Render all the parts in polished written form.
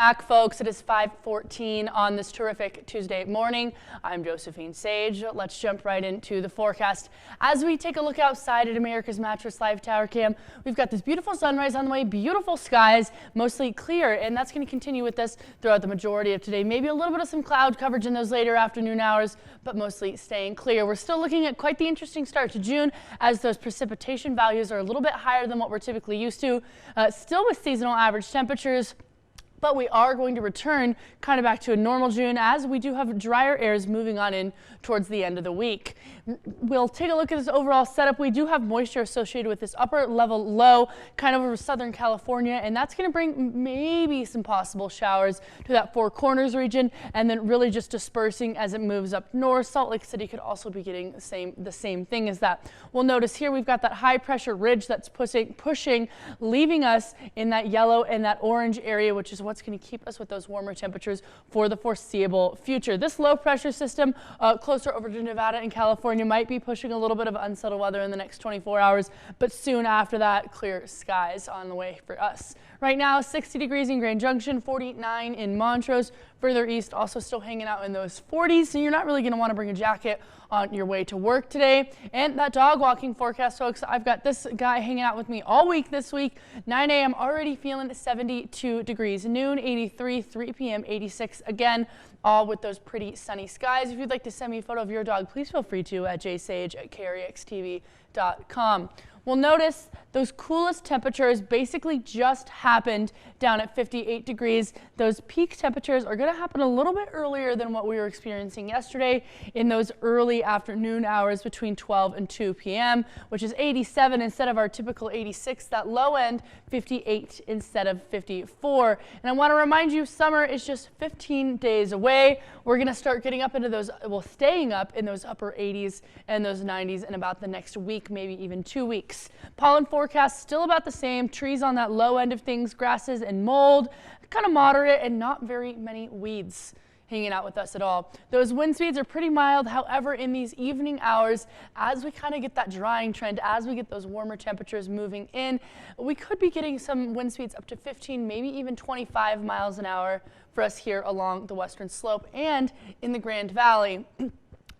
Back, folks. It is 5:14 on this terrific Tuesday morning. I'm Josephine Sage. Let's jump right into the forecast. As we take a look outside at America's Mattress Live Tower Cam, we've got this beautiful sunrise on the way, beautiful skies, mostly clear, and that's going to continue with us throughout the majority of today. Maybe a little bit of some cloud coverage in those later afternoon hours, but mostly staying clear. We're still looking at quite the interesting start to June as those precipitation values are a little bit higher than what we're typically used to, still with seasonal average temperatures. But we are going to return kind of back to a normal June as we do have drier airs moving on in towards the end of the week. We'll take a look at this overall setup. We do have moisture associated with this upper level low kind of over Southern California, and that's going to bring maybe some possible showers to that Four Corners region and then really just dispersing as it moves up north. Salt Lake City could also be getting the same thing as that. We'll notice here we've got that high pressure ridge that's pushing, leaving us in that yellow and that orange area, which is what's going to keep us with those warmer temperatures for the foreseeable future. This low pressure system closer over to Nevada and California might be pushing a little bit of unsettled weather in the next 24 hours, but soon after that, clear skies on the way for us. Right now, 60 degrees in Grand Junction, 49 in Montrose. Further east, also still hanging out in those 40s, so you're not really going to want to bring a jacket on your way to work today. And that dog walking forecast, folks, I've got this guy hanging out with me all week this week. 9 a.m. already feeling 72 degrees. Noon, 83, 3 p.m., 86. Again, all with those pretty sunny skies. If you'd like to send me a photo of your dog, please feel free to at jsage@krextv.com. We'll notice those coolest temperatures basically just happened down at 58 degrees. Those peak temperatures are going to happen a little bit earlier than what we were experiencing yesterday in those early afternoon hours between 12 and 2 p.m., which is 87 instead of our typical 86. That low end, 58 instead of 54. And I want to remind you, summer is just 15 days away. We're going to start getting up into those, well, staying up in those upper 80s and those 90s in about the next week, maybe even 2 weeks. Pollen forecast still about the same. Trees on that low end of things, grasses and mold, kind of moderate and not very many weeds hanging out with us at all. Those wind speeds are pretty mild. However, in these evening hours, as we kind of get that drying trend, as we get those warmer temperatures moving in, we could be getting some wind speeds up to 15, maybe even 25 miles an hour for us here along the western slope and in the Grand Valley.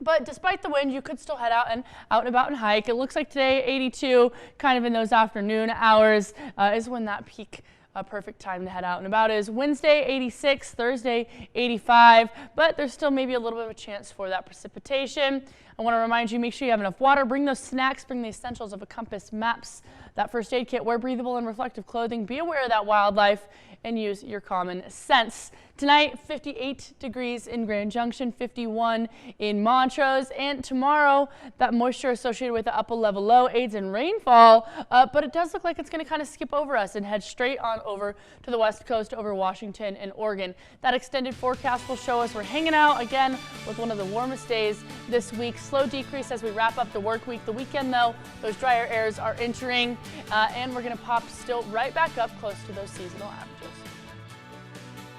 But despite the wind, you could still head out and about and hike. It looks like today 82, kind of in those afternoon hours, is when that peak perfect time to head out and about is. Wednesday 86, Thursday 85, but there's still maybe a little bit of a chance for that precipitation. I want to remind you, make sure you have enough water, bring those snacks, bring the essentials of a compass, maps, that first aid kit, wear breathable and reflective clothing, be aware of that wildlife, and use your common sense. Tonight, 58 degrees in Grand Junction, 51 in Montrose, and tomorrow, that moisture associated with the upper level low aids in rainfall, but it does look like it's going to kind of skip over us and head straight on over to the west coast over Washington and Oregon. That extended forecast will show us we're hanging out again with one of the warmest days this week. Slow decrease as we wrap up the work week. The weekend, though, those drier airs are entering, and we're going to pop still right back up close to those seasonal averages.